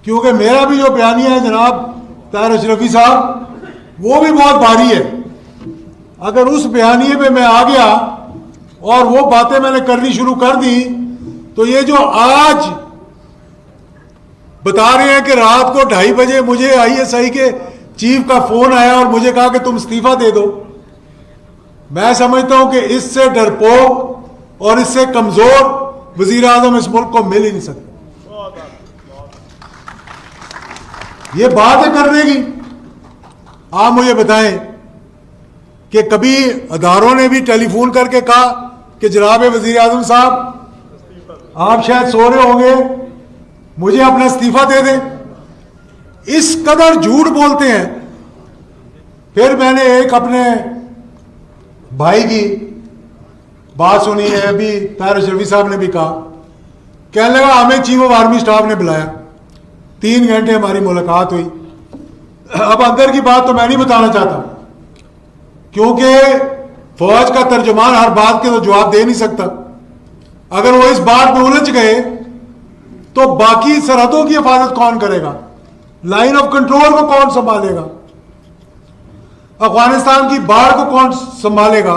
क्योंकि मेरा भी जो बयानिया है जनाब ताहिर अशरफी साहब, वो भी बहुत भारी है। अगर उस बयानिए पे मैं आ गया और वो बातें मैंने करनी शुरू कर दी, तो ये जो आज बता रहे हैं कि रात को 2:30 बजे मुझे ISI के चीफ का फोन आया और मुझे कहा कि तुम इस्तीफा दे दो, मैं समझता हूं कि इससे डरपोक और इससे कमजोर वजीर आजम इस मुल्क को मिल ही नहीं सकता। ये बात है करने की। आप मुझे बताएं कि कभी अदारों ने भी टेलीफोन करके कहा कि जनाब वजीर आजम साहब, आप शायद सो रहे होंगे, मुझे अपना इस्तीफा दे दें? इस कदर झूठ बोलते हैं। फिर मैंने एक अपने भाई की बात सुनी है, अभी ताहिर अशरफी साहब ने भी कहा, कहने लगा हमें चीफ ऑफ आर्मी स्टाफ ने बुलाया, 3 घंटे हमारी मुलाकात हुई। अब अंदर की बात तो मैं नहीं बताना चाहता, क्योंकि फौज का तर्जुमान हर बात के तो जवाब दे नहीं सकता। अगर वो इस बात में उलझ गए तो बाकी सरहदों की हिफाजत कौन करेगा? लाइन ऑफ कंट्रोल को कौन संभालेगा? अफगानिस्तान की बाढ़ को कौन संभालेगा?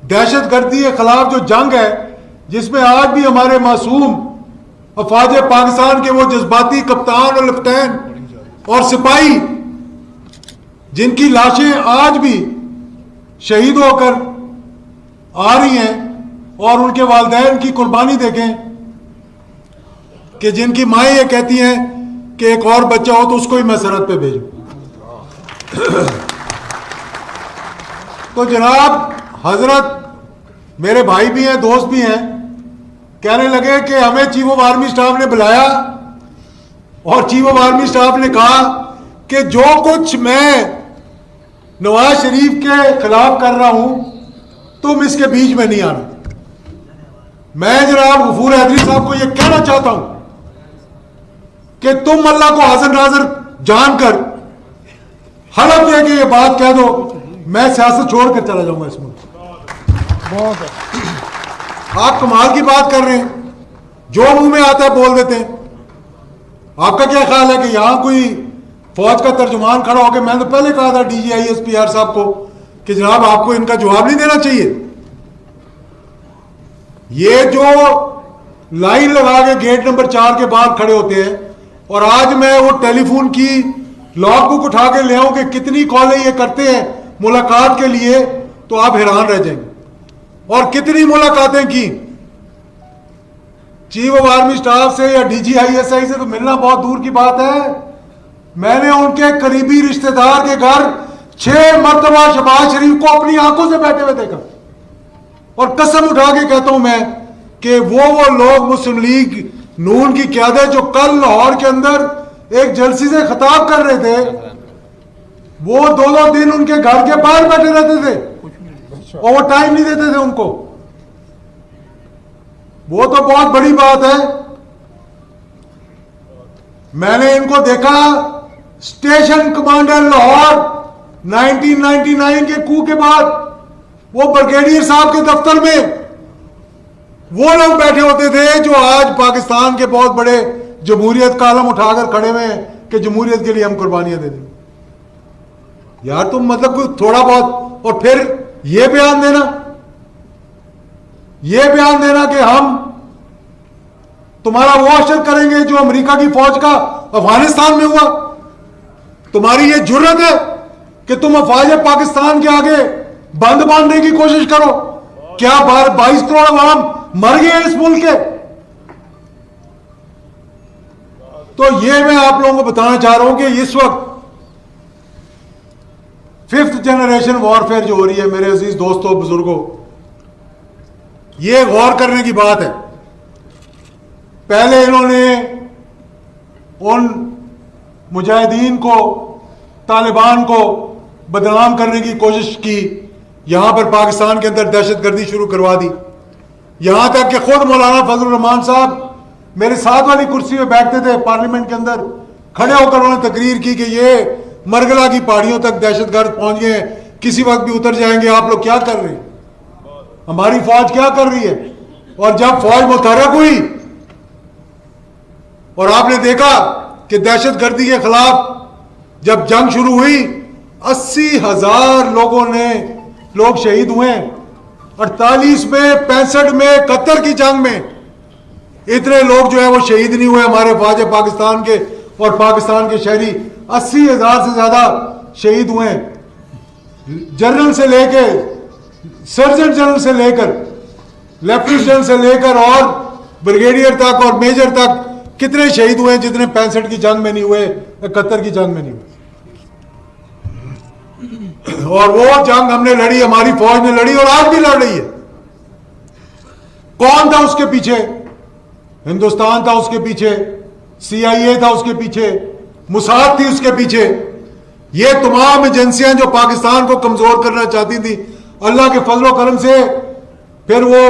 दहशतगर्दी के खिलाफ जो जंग है, जिसमें आज भी हमारे मासूम अफवाज पाकिस्तान के वो जज्बाती कप्तान और लेफ्टिनेंट और सिपाही, जिनकी लाशें आज भी शहीद होकर आ रही हैं, और उनके वालिदैन की कुर्बानी देखें कि जिनकी माएँ ये कहती हैं कि एक और बच्चा हो तो उसको ही मैं सरहद पे भेजूं। तो जनाब हजरत मेरे भाई भी हैं, दोस्त भी हैं, कहने लगे कि हमें चीफ ऑफ आर्मी स्टाफ ने बुलाया और चीफ ऑफ आर्मी स्टाफ ने कहा कि जो कुछ मैं नवाज शरीफ के खिलाफ कर रहा हूं, तुम इसके बीच में नहीं आना। मैं जनाब गफूर हैदरी साहब को यह कहना चाहता हूं कि तुम अल्लाह को हाजिर नाजिर जानकर हलफ दे के ये बात कह दो, मैं सियासत छोड़कर चला जाऊंगा इस मुल्क। आप कमाल की बात कर रहे हैं, जो मुंह में आता है बोल देते हैं। आपका क्या ख्याल है कि यहां कोई फौज का तर्जुमान खड़ा होकर, मैंने तो पहले कहा था DG ISPR साहब को कि जनाब आपको इनका जवाब नहीं देना चाहिए। ये जो लाइन लगा के गेट नंबर 4 के बाहर खड़े होते हैं, और आज मैं वो टेलीफोन की लॉग बुक उठा के ले आऊं कि कितनी कॉलें ये करते हैं मुलाकात के लिए, तो आप हैरान रह जाएंगे। और कितनी मुलाकातें की चीफ ऑफ आर्मी स्टाफ से या DG ISI से तो मिलना बहुत दूर की बात है। मैंने उनके करीबी रिश्तेदार के घर 6 मरतबा शहबाज शरीफ को अपनी आंखों से बैठे हुए देखा, और कसम उठा के कहता हूं मैं कि वो लोग मुस्लिम लीग नून की क़यादत जो कल लाहौर के अंदर एक जलसे से खिताब कर रहे थे, वो 2-2 दिन उनके घर के बाहर बैठे रहते थे और वो टाइम नहीं देते थे उनको। वो तो बहुत बड़ी बात है। मैंने इनको देखा स्टेशन कमांडर लाहौर 1999 के कू के बाद, वो ब्रिगेडियर साहब के दफ्तर में वो लोग बैठे होते थे जो आज पाकिस्तान के बहुत बड़े जमहूरियत का आलम उठाकर खड़े हुए हैं कि जमहूरियत के लिए हम कुर्बानियां दे देंगे। यार तुम मतलब कोई थोड़ा बहुत, और फिर ये बयान देना कि हम तुम्हारा वो असर करेंगे जो अमेरिका की फौज का अफगानिस्तान में हुआ। तुम्हारी ये जुर्रत है कि तुम अफवाज पाकिस्तान के आगे बंद बांधने की कोशिश करो? क्या 22 करोड़ अवाम मर गए इस मुल्क के? तो ये मैं आप लोगों को बताना चाह रहा हूं कि इस वक्त 5th जनरेशन वॉरफेयर जो हो रही है, मेरे अजीज दोस्तों बुजुर्गों, ये गौर करने की बात है। पहले इन्होंने उन मुजाहिदीन को, तालिबान को बदनाम करने की कोशिश की, यहां पर पाकिस्तान के अंदर दहशतगर्दी शुरू करवा दी। यहां तक कि खुद मौलाना फजल रहमान साहब मेरे साथ वाली कुर्सी में बैठते थे पार्लियामेंट के अंदर, खड़े होकर उन्होंने तकरीर की कि ये मरगला की पहाड़ियों तक दहशतगर्द पहुंच गए, किसी वक्त भी उतर जाएंगे, आप लोग क्या कर रहे हैं, हमारी फौज क्या कर रही है। और जब फौज मुतहरक हुई और आपने देखा कि दहशतगर्दी के खिलाफ जब जंग शुरू हुई 80,000 लोग शहीद हुए। 48 में, 65 में, 71 की जंग में इतने लोग जो है वो शहीद नहीं हुए हमारे फौज पाकिस्तान के, और पाकिस्तान के शहरी 80,000 से ज्यादा शहीद हुए। जनरल से लेकर, सर्जन जनरल से लेकर, लेफ्टिनेंट जनरल से लेकर और ब्रिगेडियर तक और मेजर तक कितने शहीद हुए जितने 65 की जंग में नहीं हुए, 71 की जंग में नहीं हुए। और वो जंग हमने लड़ी, हमारी फौज ने लड़ी और आज भी लड़ रही है। कौन था उसके पीछे? हिंदुस्तान था उसके पीछे, CIA था उसके पीछे, मुसाद थी उसके पीछे। ये तमाम एजेंसियां जो पाकिस्तान को कमजोर करना चाहती थी, अल्लाह के फजलो करम से फिर वो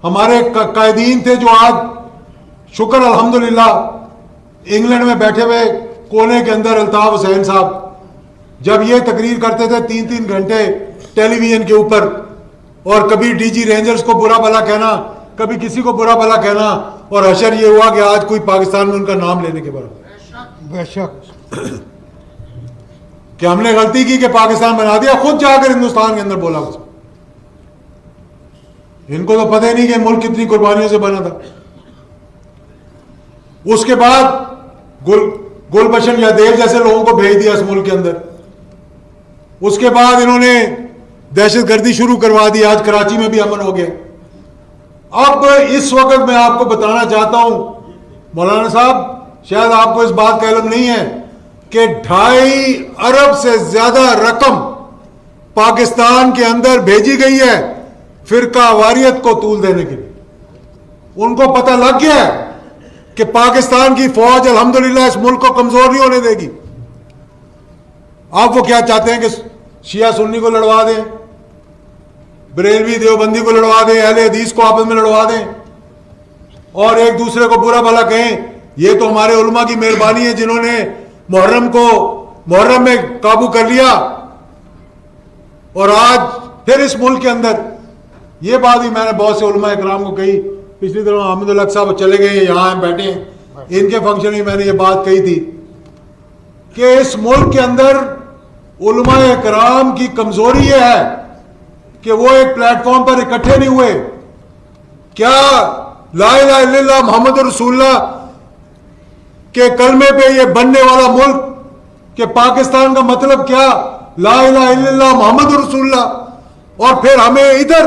हमारे कायदीन थे जो आज शुक्र अल्हम्दुलिल्लाह इंग्लैंड में बैठे हुए कोने के अंदर अल्ताफ हुसैन साहब जब ये तकरीर करते थे 3-3 घंटे टेलीविजन के ऊपर, और कभी DG रेंजर्स को बुरा भला कहना, कभी किसी को बुरा भला कहना, और हशर ये हुआ कि आज कोई पाकिस्तान में उनका नाम लेने के बराबर। बेशक कि हमने गलती की कि पाकिस्तान बना दिया, खुद जाकर हिंदुस्तान के अंदर बोला उसको। इनको तो पता ही नहीं कि मुल्क कितनी कुर्बानियों से बना था। उसके बाद गुलबशन यादेव जैसे लोगों को भेज दिया इस मुल्क के अंदर। उसके बाद इन्होंने दहशतगर्दी शुरू करवा दी। आज कराची में भी अमन हो गया। अब इस वक्त मैं आपको बताना चाहता हूं मौलाना साहब, शायद आपको इस बात का इल्म नहीं है कि 2.5 अरब से ज्यादा रकम पाकिस्तान के अंदर भेजी गई है फिरका वारियत को तूल देने के लिए। उनको पता लग गया है कि पाकिस्तान की फौज अल्हम्दुलिल्लाह इस मुल्क को कमजोर नहीं होने देगी। अब वो क्या चाहते हैं कि शिया सुन्नी को लड़वा दें, बरेलवी देवबंदी को लड़वा दें, अहले हदीस को आपस में लड़वा दें, और एक दूसरे को बुरा भला कहें। ये तो हमारे उलमा की मेहरबानी है जिन्होंने मुहर्रम में काबू कर लिया, और आज फिर इस मुल्क के अंदर ये बात भी मैंने बहुत से उलमा इकराम को कही। पिछली तरह अहमदुल हक साहब चले गए, यहाँ बैठे हैं, इनके फंक्शन में मैंने ये बात कही थी कि इस मुल्क के अंदर उलमा इकराम की कमजोरी ये है कि वो एक प्लेटफॉर्म पर इकट्ठे नहीं हुए। क्या ला इलाहा इल्लल्लाह मोहम्मद रसूलुल्लाह के कलमे पे ये बनने वाला मुल्क के पाकिस्तान का मतलब क्या? ला इलाहा इल्लल्लाह मोहम्मद रसूलुल्लाह। और फिर हमें इधर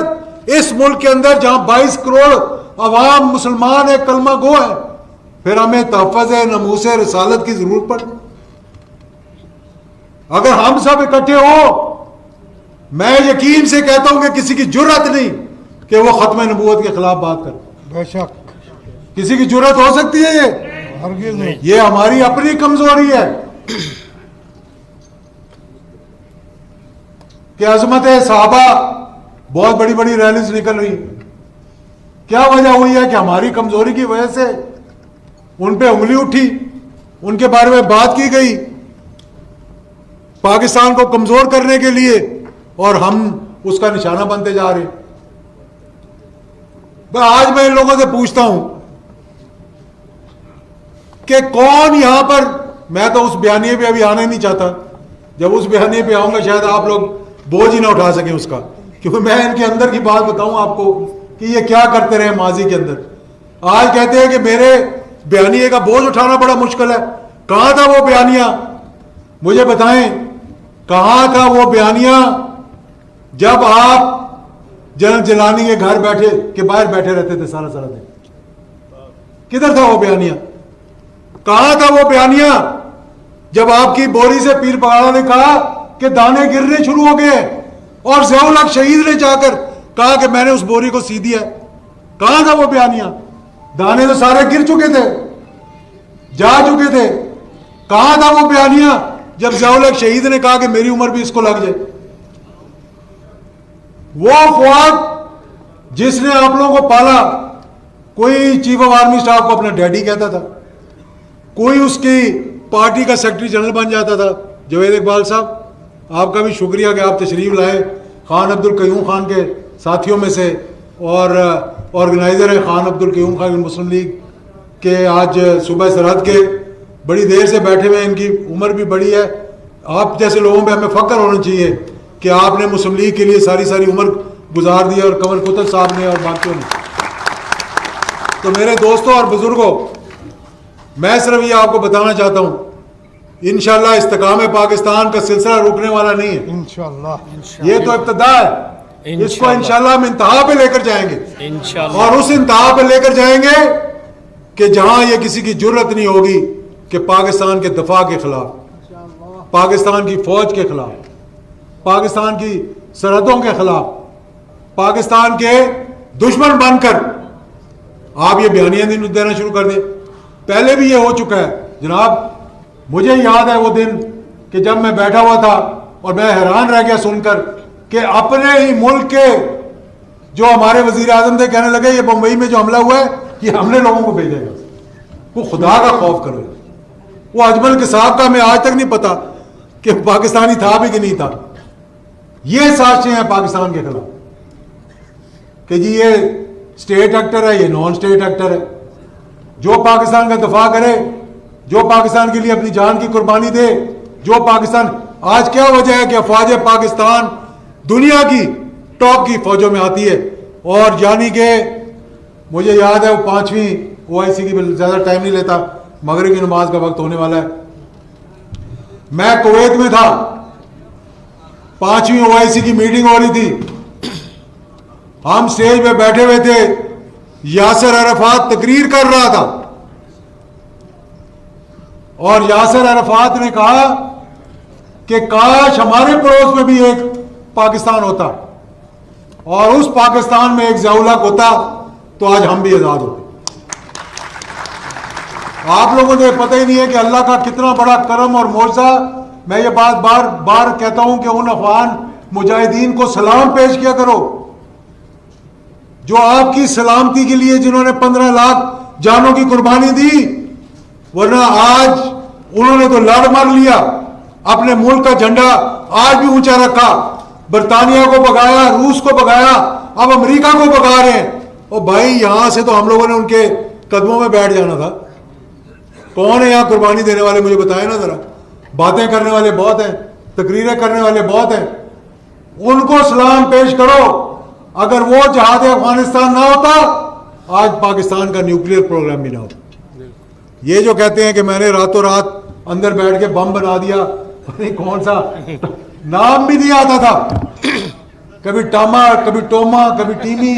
इस मुल्क के अंदर जहां 22 करोड़ अवाम मुसलमान है, कलमा गो है, फिर हमें तहफ़्फ़ुज़ नमूस रिसालत की जरूरत पड़े। अगर हम सब इकट्ठे हो, मैं यकीन से कहता हूं कि किसी की जुर्रत नहीं कि वो खत्म नबूवत के खिलाफ बात करे। बेशक किसी की जुर्रत हो सकती है ये हमारी अपनी कमजोरी है कि अजमत सहाबा बहुत बड़ी बड़ी रैलीज निकल रही। क्या वजह हुई है कि हमारी कमजोरी की वजह से उन पे उंगली उठी, उनके बारे में बात की गई पाकिस्तान को कमजोर करने के लिए, और हम उसका निशाना बनते जा रहे हैं। आज मैं इन लोगों से पूछता हूं कि कौन यहां पर, मैं तो उस बयानिए पे अभी आना ही नहीं चाहता। जब उस बयानिए पे आऊंगा शायद आप लोग बोझ ही ना उठा सके उसका, क्योंकि मैं इनके अंदर की बात बताऊं आपको कि ये क्या करते रहे माजी के अंदर। आज कहते हैं कि मेरे बयानिए का बोझ उठाना बड़ा मुश्किल है। कहां था वो बयानिया? मुझे बताएं, कहां था वो बयानिया जब आप जनरल जिलानी के घर बैठे के बाहर बैठे रहते थे सारा सारा दिन? किधर था वो बयानिया? कहां था वो बयानिया जब आपकी बोरी से पीर पगाड़ा ने कहा कि दाने गिरने शुरू हो गए, और ज़ियाउल हक शहीद ने जाकर कहा कि मैंने उस बोरी को सी दिया? कहां था वो बयानिया? दाने तो सारे गिर चुके थे, जा चुके थे। कहां था वो बयानिया जब ज़ियाउल हक शहीद ने कहा कि मेरी उम्र भी इसको लग जाए? वो फौज जिसने आप लोगों को पाला, कोई चीफ ऑफ आर्मी स्टाफ को अपना डैडी कहता था, कोई उसकी पार्टी का सेक्रेटरी जनरल बन जाता था। जवेद इकबाल साहब, आपका भी शुक्रिया कि आप तशरीफ लाए, खान अब्दुल कयूम खान के साथियों में से, और ऑर्गेनाइजर है खान अब्दुल कयूम खान मुस्लिम लीग के आज सूबा सरहद के। बड़ी देर से बैठे हुए हैं, इनकी उम्र भी बड़ी है। आप जैसे लोगों पे हमें फख्र होना चाहिए कि आपने मुस्लिम लीग के लिए सारी सारी उम्र गुजार दी और कंवर कुतुब साहब ने और बाकियों ने। तो मेरे दोस्तों और बुजुर्गों, मैं सिर्फ ये आपको बताना चाहता हूँ, इंशाल्लाह इस्तिकाम पाकिस्तान का सिलसिला रुकने वाला नहीं है। इंशाल्लाह ये तो इब्तिदा है, इसको इंशाल्लाह हम इंतहा पे लेकर जाएंगे इंशाल्लाह, और उस इंतहा पे लेकर जाएंगे कि जहां ये किसी की जुर्रत नहीं होगी कि पाकिस्तान के दफा के खिलाफ, पाकिस्तान की फौज के खिलाफ, पाकिस्तान की सरहदों के खिलाफ, पाकिस्तान के दुश्मन बनकर आप ये बयानियां देना शुरू कर दें। पहले भी ये हो चुका है जनाब। मुझे याद है वो दिन कि जब मैं बैठा हुआ था और मैं हैरान रह गया सुनकर कि अपने ही मुल्क के जो हमारे वजीर आजम थे कहने लगे ये बम्बई में जो हमला हुआ है ये हमने लोगों को भेजेगा। वो खुदा का खौफ करो। वो अजमल के साहब का मैं आज तक नहीं पता कि पाकिस्तानी था भी कि नहीं था। ये साजिशें हैं पाकिस्तान के खिलाफ कि जी ये स्टेट एक्टर है, ये नॉन स्टेट एक्टर है। जो पाकिस्तान का दफा करे, जो पाकिस्तान के लिए अपनी जान की कुर्बानी दे, जो पाकिस्तान, आज क्या वजह है कि अफवाज पाकिस्तान दुनिया की टॉप की फौजों में आती है। और यानी कि मुझे याद है वो 5वीं OIC की, ज्यादा टाइम नहीं लेता, मगरिब की नमाज का वक्त होने वाला है। मैं कुवैत में था, 5वीं OIC की मीटिंग हो रही थी, हम स्टेज पे बैठे हुए थे, यासिर अरफात तकरीर कर रहा था और यासिर अरफात ने कहा कि काश हमारे पड़ोस में भी एक पाकिस्तान होता और उस पाकिस्तान में एक ज़िया-उल-हक होता तो आज हम भी आजाद होते। आप लोगों को पता ही नहीं है कि अल्लाह का कितना बड़ा करम और मौजज़ा। मैं ये बात बार बार कहता हूं कि उन अफगान मुजाहिदीन को सलाम पेश किया करो जो आपकी सलामती के लिए जिन्होंने 15 लाख जानों की कुर्बानी दी। वरना आज उन्होंने तो लड़ मर लिया, अपने मुल्क का झंडा आज भी ऊंचा रखा, बरतानिया को भगाया, रूस को भगाया, अब अमेरिका को भगा रहे हैं। और भाई यहां से तो हम लोगों ने उनके कदमों में बैठ जाना था। कौन है यहां कुर्बानी देने वाले, मुझे बताएं ना जरा। बातें करने वाले बहुत हैं, तकरीरें करने वाले बहुत हैं, उनको सलाम पेश करो। अगर वो जहाद अफगानिस्तान ना होता आज पाकिस्तान का न्यूक्लियर प्रोग्राम भी ना होता। ये जो कहते हैं कि मैंने रातों रात अंदर बैठ के बम बना दिया, नहीं कौन सा नाम भी नहीं आता था, कभी टामा, कभी टोमा, कभी टीमी,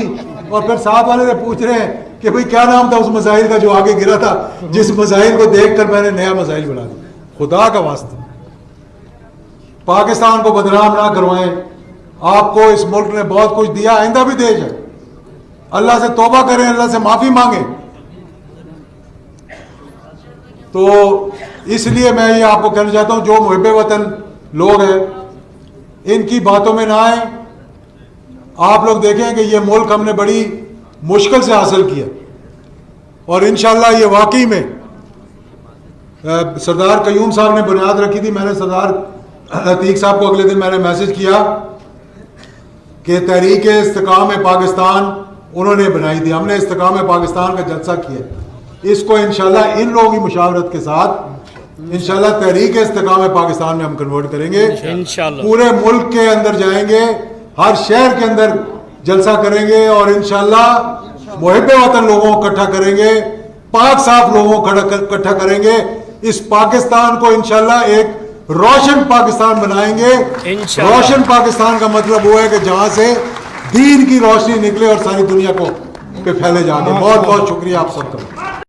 और फिर साथ वाले से पूछ रहे हैं कि भाई क्या नाम था उस मिसाइल का जो आगे गिरा था, जिस मिसाइल को देखकर मैंने नया मिसाइल बना दिया। खुदा का वास्ता पाकिस्तान को बदनाम ना करवाएं। आपको इस मुल्क ने बहुत कुछ दिया, आइंदा भी देश है। अल्लाह से तौबा करें, अल्लाह से माफी मांगे। तो इसलिए मैं ये आपको कहना चाहता हूं, जो मुहिब्बे वतन लोग हैं इनकी बातों में ना आए। आप लोग देखें कि ये मुल्क हमने बड़ी मुश्किल से हासिल किया और इंशाल्लाह ये वाकई में सरदार कयूम साहब ने बुनियाद रखी थी। मैंने सरदार अतीक साहब को अगले दिन मैंने मैसेज किया कि तहरीक इस्तिकाम पाकिस्तान उन्होंने बनाई थी, हमने इस्तिकाम पाकिस्तान का जलसा किया। इसको इंशाल्लाह इन लोगों की मुशावरत के साथ इंशाल्लाह तहरीक इस्तिकाम पाकिस्तान में हम कन्वर्ट करेंगे। इंशाल्लाह पूरे मुल्क के अंदर जाएंगे, हर शहर के अंदर जलसा करेंगे और इंशाल्लाह मुहिब्बे वतन लोगों को इकट्ठा करेंगे, पाक साफ लोगों को इकट्ठा करेंगे। इस पाकिस्तान को इंशाल्लाह एक रोशन पाकिस्तान बनाएंगे। रोशन पाकिस्तान का मतलब वो है कि जहां से दीन की रोशनी निकले और सारी दुनिया को पे फैले जाके। बहुत बहुत शुक्रिया आप सबका।